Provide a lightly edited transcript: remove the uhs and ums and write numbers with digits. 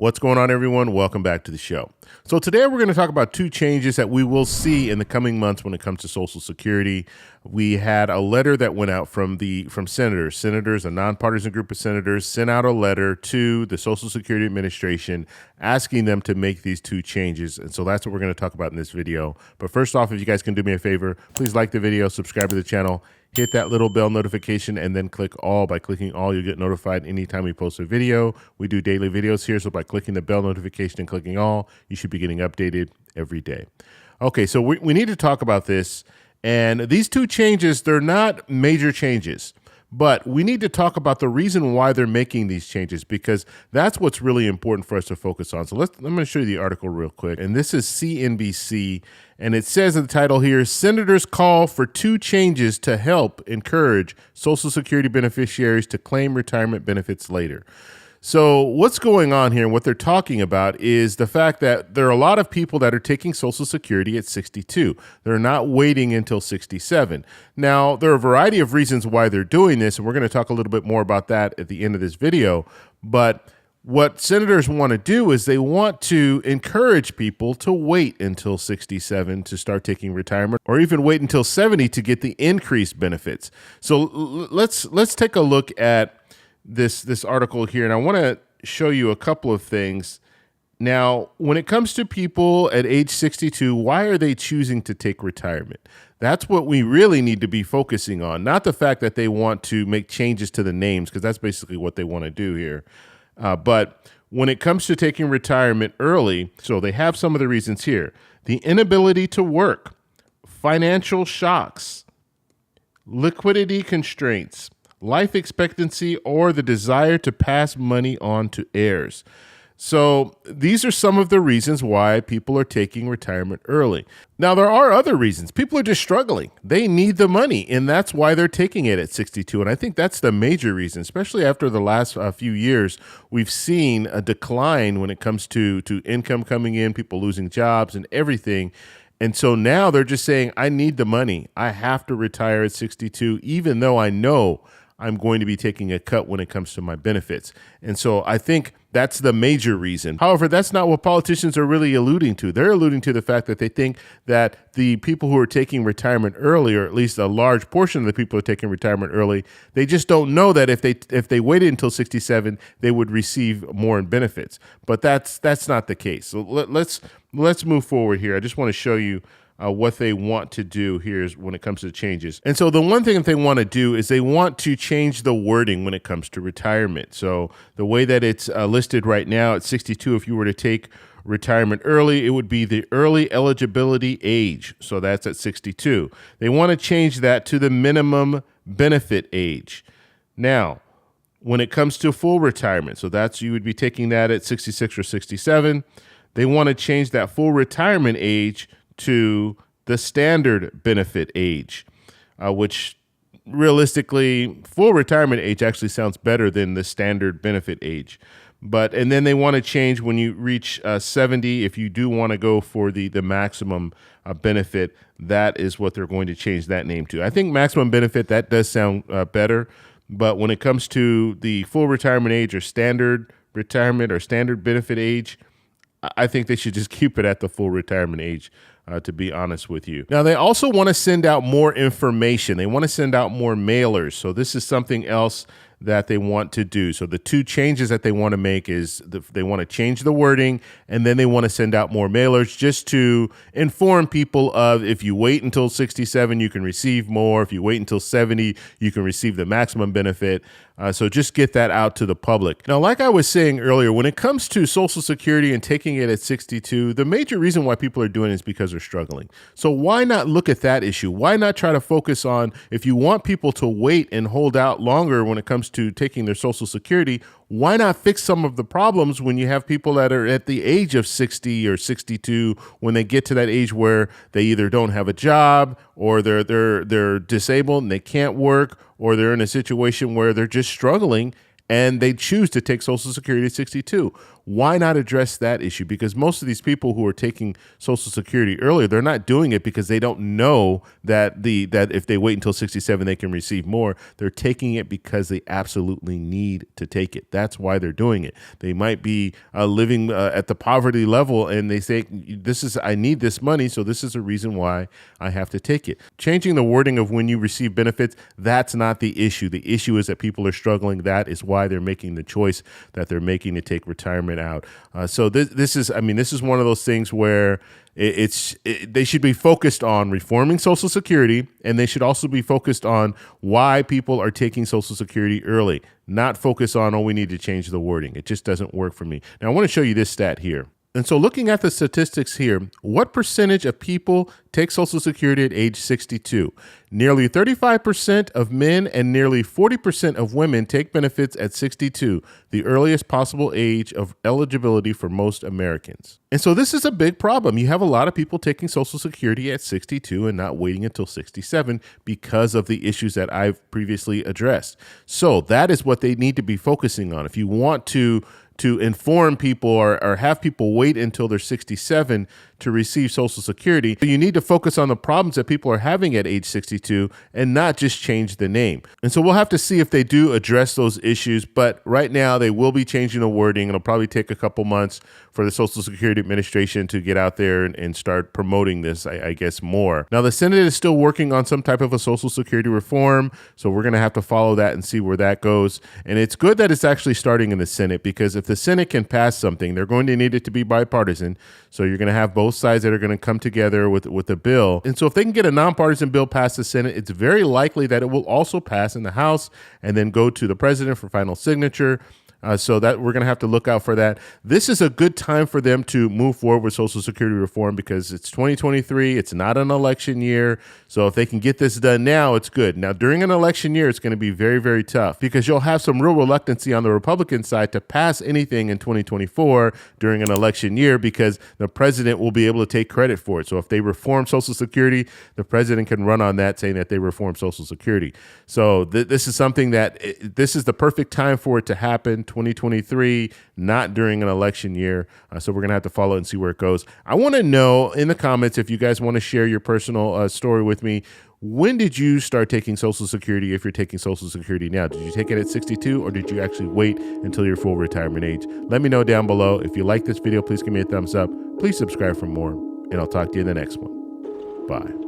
What's going on, everyone? Welcome back to the show. So today we're going to talk about two changes that we will see in the coming months when it comes to Social Security. We had a letter that went out from senators. Senators, a nonpartisan group of senators, sent out a letter to the Social Security Administration asking them to make these two changes. And so that's what we're going to talk about in this video. But first off, if you guys can do me a favor, please like the video, subscribe to the channel, hit that little bell notification, and then click all. By clicking all, you'll get notified anytime we post a video. We do daily videos here, so by clicking the bell notification and clicking all, you should be getting updated every day. Okay, so we need to talk about this. And these two changes, they're not major changes, but we need to talk about the reason why they're making these changes, because that's what's really important for us to focus on. So I'm going to show you the article real quick. And this is CNBC. And it says in the title here, Senators call for two changes to help encourage Social Security beneficiaries to claim retirement benefits later. So what's going on here and what they're talking about is the fact that there are a lot of people that are taking Social Security at 62. They're not waiting until 67. Now, there are a variety of reasons why they're doing this, and we're going to talk a little bit more about that at the end of this video. But what senators want to do is they want to encourage people to wait until 67 to start taking retirement, or even wait until 70 to get the increased benefits. So let's take a look at this article here, and I want to show you a couple of things. Now, when it comes to people at age 62, why are they choosing to take retirement? That's what we really need to be focusing on, not the fact that they want to make changes to the names, because that's basically what they want to do here. But when it comes to taking retirement early, so they have some of the reasons here: the inability to work, financial shocks, liquidity constraints, life expectancy, or the desire to pass money on to heirs. So these are some of the reasons why people are taking retirement early. Now, there are other reasons. People are just struggling. They need the money, and that's why they're taking it at 62. And I think that's the major reason, especially after the last few years. We've seen a decline when it comes to income coming in, people losing jobs and everything. And so now they're just saying, I need the money. I have to retire at 62, even though I know I'm going to be taking a cut when it comes to my benefits. And so I think that's the major reason. However, that's not what politicians are really alluding to. They're alluding to the fact that they think that the people who are taking retirement early, or at least a large portion of the people who are taking retirement early, they just don't know that if they waited until 67, they would receive more in benefits. But that's not the case. So let's move forward here. I just want to show you what they want to do here is when it comes to changes. And so the one thing that they want to do is they want to change the wording when it comes to retirement. So the way that it's listed right now at 62, if you were to take retirement early, it would be the early eligibility age. So that's at 62. They want to change that to the minimum benefit age. Now, when it comes to full retirement, so you would be taking that at 66 or 67. They want to change that full retirement age to the standard benefit age, which realistically, full retirement age actually sounds better than the standard benefit age. And then they want to change when you reach 70, if you do want to go for the maximum benefit, that is what they're going to change that name to. I think maximum benefit, that does sound better. But when it comes to the full retirement age or standard retirement or standard benefit age, I think they should just keep it at the full retirement age, to be honest with you. Now, they also want to send out more information. They want to send out more mailers. So this is something else that they want to do. So the two changes that they want to make is they want to change the wording, and then they want to send out more mailers just to inform people of, if you wait until 67, you can receive more. If you wait until 70, you can receive the maximum benefit. So just get that out to the public. Now, like I was saying earlier, when it comes to Social Security and taking it at 62, the major reason why people are doing it is because they're struggling. So why not look at that issue? Why not try to focus on, if you want people to wait and hold out longer when it comes to taking their Social Security, why not fix some of the problems when you have people that are at the age of 60 or 62, when they get to that age where they either don't have a job, or they're disabled and they can't work, or they're in a situation where they're just struggling and they choose to take Social Security at 62. Why not address that issue? Because most of these people who are taking Social Security earlier, they're not doing it because they don't know that that if they wait until 67, they can receive more. They're taking it because they absolutely need to take it. That's why they're doing it. They might be living at the poverty level, and they say, I need this money, so this is a reason why I have to take it. Changing the wording of when you receive benefits, that's not the issue. The issue is that people are struggling. That is why they're making the choice that they're making to take retirement out. So this is one of those things where they should be focused on reforming Social Security, and they should also be focused on why people are taking Social Security early, not focus on, oh, we need to change the wording. It just doesn't work for me. Now, I want to show you this stat here. And so looking at the statistics here, what percentage of people take Social Security at age 62? Nearly 35% of men and nearly 40% of women take benefits at 62, the earliest possible age of eligibility for most Americans. And so this is a big problem. You have a lot of people taking Social Security at 62 and not waiting until 67 because of the issues that I've previously addressed. So that is what they need to be focusing on. If you want to inform people or have people wait until they're 67 to receive Social Security, you need to focus on the problems that people are having at age 62 and not just change the name. And so we'll have to see if they do address those issues, but right now they will be changing the wording. It'll probably take a couple months for the Social Security Administration to get out there and start promoting this, I guess, more. Now, the Senate is still working on some type of a Social Security reform, so we're going to have to follow that and see where that goes. And it's good that it's actually starting in the Senate, because if the Senate can pass something, they're going to need it to be bipartisan. So you're going to have both sides that are going to come together with a bill. And so if they can get a nonpartisan bill past the Senate, it's very likely that it will also pass in the House and then go to the president for final signature. So that we're going to have to look out for that. This is a good time for them to move forward with Social Security reform because it's 2023. It's not an election year. So if they can get this done now, it's good. Now, during an election year, it's going to be very, very tough because you'll have some real reluctancy on the Republican side to pass anything in 2024 during an election year because the president will be able to take credit for it. So if they reform Social Security, the president can run on that saying that they reformed Social Security. So this is something that this is the perfect time for it to happen. 2023, not during an election year. So we're going to have to follow it and see where it goes. I want to know in the comments if you guys want to share your personal story with me. When did you start taking Social Security if you're taking Social Security now? Did you take it at 62 or did you actually wait until your full retirement age? Let me know down below. If you like this video, please give me a thumbs up. Please subscribe for more, and I'll talk to you in the next one. Bye.